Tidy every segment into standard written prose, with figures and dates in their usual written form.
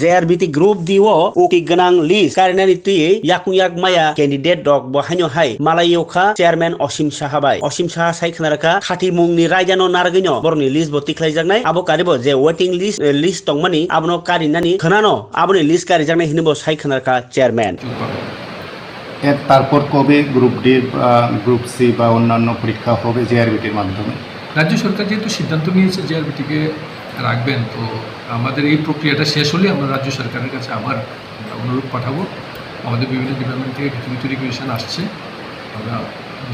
JRBT group diwo uki ganang list karinani tuye yak maya candidate dog bo hanyo hai malayokha chairman Osim Saha bai Osim Saha sai khnaraka khati mungni raijano nargino borni list bo tiklaijaknai abo karibo je waiting list tongmani abono karinani khnano aboni list karijaknai hinbo sai khnaraka chairman এর তারপর কবে group D group C বা অন্যান্য পরীক্ষা হবে জেআরবিটির মাধ্যমে? রাজ্য সরকার যেহেতু সিদ্ধান্ত নিয়েছে জেআরবিটিকে রাখবেন, তো আমাদের এই প্রক্রিয়াটা শেষ হলে আমরা রাজ্য সরকারের কাছে আবার অনুরোধ পাঠাবো। আমাদের বিভিন্ন ডিপার্টমেন্ট থেকে কিছু রিকুয়েশন আসছে, আমরা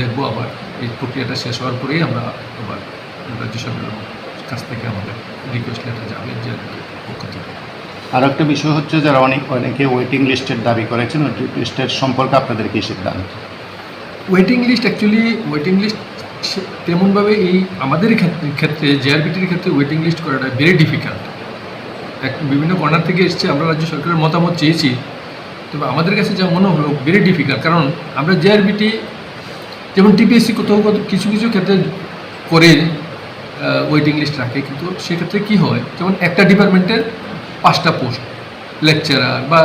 দেখবো আবার এই প্রক্রিয়াটা শেষ হওয়ার পরেই আমরা আবার রাজ্য সরকারের কাছ থেকে আমাদের রিকোয়েস্ট লেটার যাবে জেআরবিটির পক্ষ থেকে। আর একটা বিষয় হচ্ছে যারা অনেকে ওয়েটিং লিস্টের দাবি করেছেন, ওই লিস্টের সম্পর্কে আপনাদের কি সিদ্ধান্ত? Waiting list actually waiting list তেমনভাবে এই আমাদের ক্ষেত্রে জেআরবিটির ক্ষেত্রে ওয়েটিং লিস্ট করাটা ভেরি ডিফিকাল্ট। বিভিন্ন কর্নার থেকে এসছে, আমরা রাজ্য সরকারের মতামত চেয়েছি, তবে আমাদের কাছে যা মনে হলো ভেরি ডিফিকাল্ট। কারণ আমরা জেআরবিটি যেমন টিপিএসসি কোথাও কিছু ক্ষেত্রে করে ওয়েটিং লিস্ট রাখে, কিন্তু সেক্ষেত্রে কী হয়, যেমন একটা ডিপার্টমেন্টের 5টা পোস্ট, লেকচারার বা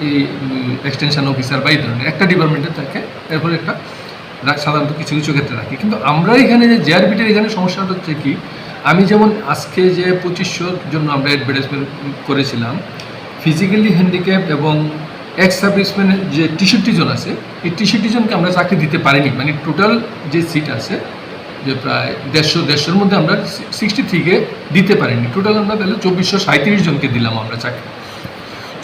এই এক্সটেনশন অফিসার বা এই ধরনের একটা ডিপার্টমেন্টে থাকে, এরপরে একটা সাধারণত কিছু ক্ষেত্রে রাখি। কিন্তু আমরা এখানে যে জেআরবিটির এখানে সমস্যাটা হচ্ছে কি, আমি যেমন আজকে যে 2500 জন্য আমরা অ্যাডভার্টাইজমেন্ট করেছিলাম, ফিজিক্যালি হ্যান্ডিক্যাপ এবং এক্স সার্ভিসম্যানের যে 63 জন আছে, এই 63 জনকে আমরা চাকরি দিতে পারিনি। মানে টোটাল যে সিট আছে যে প্রায় 150-150-র মধ্যে আমরা 63কে দিতে পারিনি। টোটাল আমরা তাহলে 2437 জনকে দিলাম আমরা চাকরি।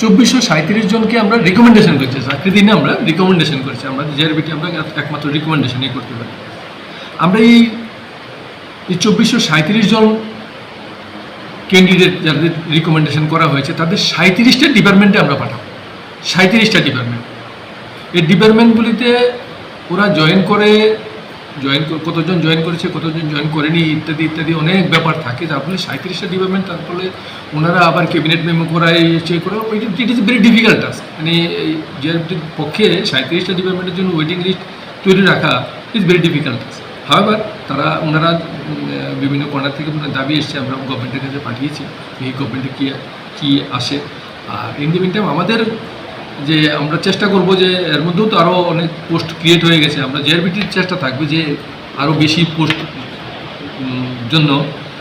2437 জনকে আমরা রিকমেন্ডেশন করছি, চাকরি দিনে আমরা রিকমেন্ডেশন করছি। আমরা জেআরবিটি আমরা একমাত্র রিকমেন্ডেশনই করতে পারি। আমরা এই 2437 জন ক্যান্ডিডেট যাদের রিকমেন্ডেশন করা হয়েছে, তাদের 37টা ডিপার্টমেন্টে আমরা পাঠাবো। 37টা ডিপার্টমেন্ট, এই ডিপার্টমেন্টগুলিতে ওরা কতজন জয়েন করেছে, কতজন জয়েন করেনি, ইত্যাদি অনেক ব্যাপার থাকে। যার ফলে 37টা ডিপার্টমেন্ট, তার ফলে ওনারা আবার ক্যাবিনেট মেমো করায় চেক করে, it is very difficult task. মানে এই জেআরবিটির পক্ষে 37টা ডিপার্টমেন্টের জন্য ওয়েটিং লিস্ট তৈরি রাখা is very difficult task. However ওনারা বিভিন্ন কর্নার থেকে দাবি এসছে, আমরা গভর্নমেন্টের কাছে পাঠিয়েছি, এই গভর্নমেন্টে কী আসে। আর ইন দি মিন টাইম আমাদের যে আমরা চেষ্টা করব যে এর মধ্যেও তো আরও অনেক পোস্ট ক্রিয়েট হয়ে গেছে, আমরা জেআরবিটির চেষ্টা থাকবে যে আরও বেশি পোস্ট জন্য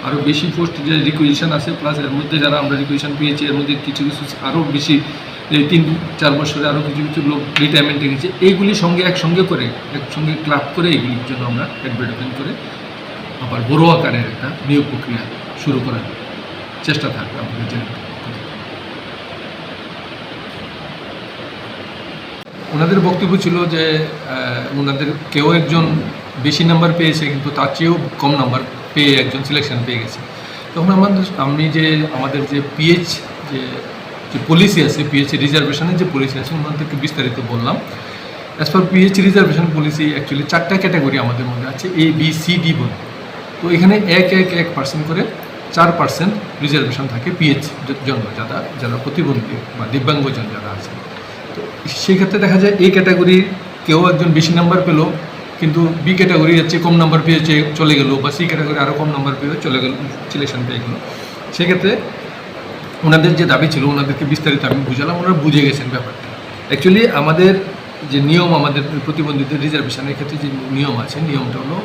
আরও বেশি পোস্ট যে রিকুইজিশন আছে, প্লাস এর মধ্যে যারা আমরা রিকুইজিশন পেয়েছি, এর মধ্যে কিছু আরও বেশি 3-4 বছরে আরও কিছু লোক রিটায়ারমেন্টে গেছে, এইগুলির সঙ্গে একসঙ্গে ক্লাব করে এইগুলির জন্য আমরা অ্যাডভার্টাইজমেন্ট করে আবার বড় আকারের একটা নিয়োগ প্রক্রিয়া শুরু করার চেষ্টা থাকবে আমাদের জেআরবিটি। ওনাদের বক্তব্য ছিল যে ওনাদের কেউ একজন বেশি নাম্বার পেয়েছে, কিন্তু তার চেয়েও কম নাম্বার পেয়ে একজন সিলেকশন পেয়ে গেছে। তখন আমাদের যে পিএইচ যে পলিসি আছে, পিএইচ রিজার্ভেশনের যে পলিসি আছে, ওনাদেরকে বিস্তারিত বললাম। As per pH reservation policy actually 4টা ক্যাটাগরি আমাদের মধ্যে আছে, A, B, C, D বলে। তো এখানে 1% করে 4% রিজার্ভেশন থাকে পিএইচ জন্য, যারা প্রতিবন্ধী বা দিব্যাঙ্গজন যারা আছে। তো সেক্ষেত্রে দেখা যায় এই ক্যাটাগরির কেউ একজন বেশি নাম্বার পেলো, কিন্তু বি ক্যাটাগরি হচ্ছে কম নাম্বার পেয়ে চলে গেলো, বা সি ক্যাটাগরি আরও কম নাম্বার পেয়ে চলে গেলো, সিলেকশন পেয়ে গেলো। সেক্ষেত্রে ওনাদের যে দাবি ছিল, ওনাদেরকে বিস্তারিত আমি বুঝালাম, ওনারা বুঝে গেছেন ব্যাপারটা। অ্যাকচুয়ালি আমাদের যে নিয়ম, আমাদের প্রতিবন্ধীদের রিজার্ভেশনের ক্ষেত্রে যে নিয়ম আছে, নিয়মটা হলো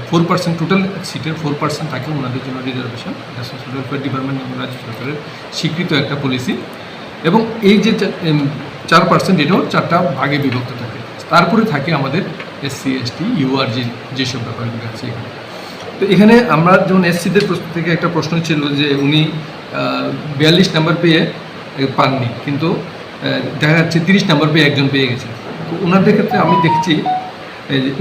4% টোটাল সিটের 4% থাকে ওনাদের জন্য রিজার্ভেশন। সোশ্যাল ওয়েলফেয়ার ডিপার্টমেন্ট রাজ্য সরকারের স্বীকৃত একটা পলিসি, এবং এই যে 4% এটাও 4টা ভাগে বিভক্ত থাকে। তারপরে থাকে আমাদের SC, ST, UR যেসব ব্যাপারগুলো আছে এখানে। তো এখানে আমরা যেমন SCদের থেকে একটা প্রশ্ন ছিল যে উনি 42 নাম্বার পেয়ে পাননি, কিন্তু দেখা যাচ্ছে 30 নাম্বার পেয়ে একজন পেয়ে গেছেন। তো ওনাদের ক্ষেত্রে আমি দেখছি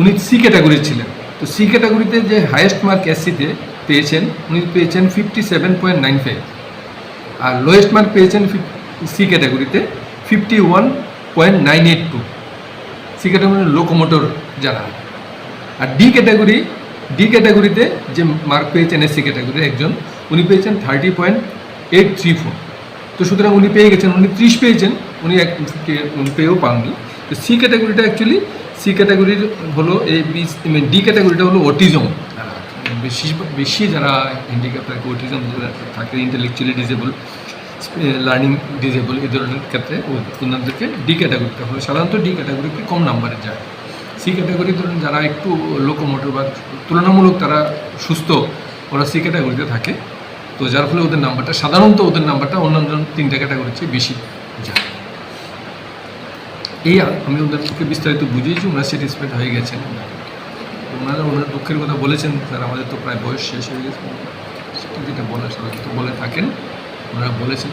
উনি সি ক্যাটাগরির ছিলেন। তো সি ক্যাটাগরিতে যে হায়েস্ট মার্ক SCতে পেয়েছেন, উনি পেয়েছেন 57.95, আর লোয়েস্ট মার্ক পেয়েছেন সি ক্যাটাগরিতে 51.982। সি ক্যাটাগরি লোকোমোটর যারা। আর ডি ক্যাটাগরিতে যে মার্ক পেয়েছেন SC ক্যাটাগরির একজন, উনি পেয়েছেন 30.834। তো সুতরাং উনি পেয়ে গেছেন, উনি 30 পেয়েছেন, উনি পেয়েও পাননি। তো সি ক্যাটাগরিটা অ্যাকচুয়ালি সি ক্যাটাগরির হলো ডি ক্যাটাগরিটা হলো অটিজম, বেশি যারা হ্যান্ডিক্যাপ থাকে, অটিজম থাকে, ইন্টেলেকচুয়ালি ডিসেবল, লার্নিং ডিজেবল এই ধরনের ক্ষেত্রে ওনাদেরকে ডি ক্যাটাগরিতে হয়। সাধারণত ডি ক্যাটাগরিতে কম নাম্বারে যায়। সি ক্যাটাগরি ধরুন যারা একটু লোকোমোটর বা তুলনামূলক তারা সুস্থ, ওরা সি ক্যাটাগরিতে থাকে। তো যার ফলে ওদের নাম্বারটা সাধারণত অন্যান্য 3টা ক্যাটাগরির চেয়ে বেশি যায়। এই আমি ওদেরকে বিস্তারিত বুঝিয়েছি, ওনারা স্যাটিসফাইড হয়ে গেছেন। ওনারা দুঃখের কথা বলেছেন, স্যার আমাদের তো প্রায় বয়স শেষ হয়ে গেছে, সেটা যেটা বলে সবাই তো বলে থাকেন, ওনারা বলেছেন।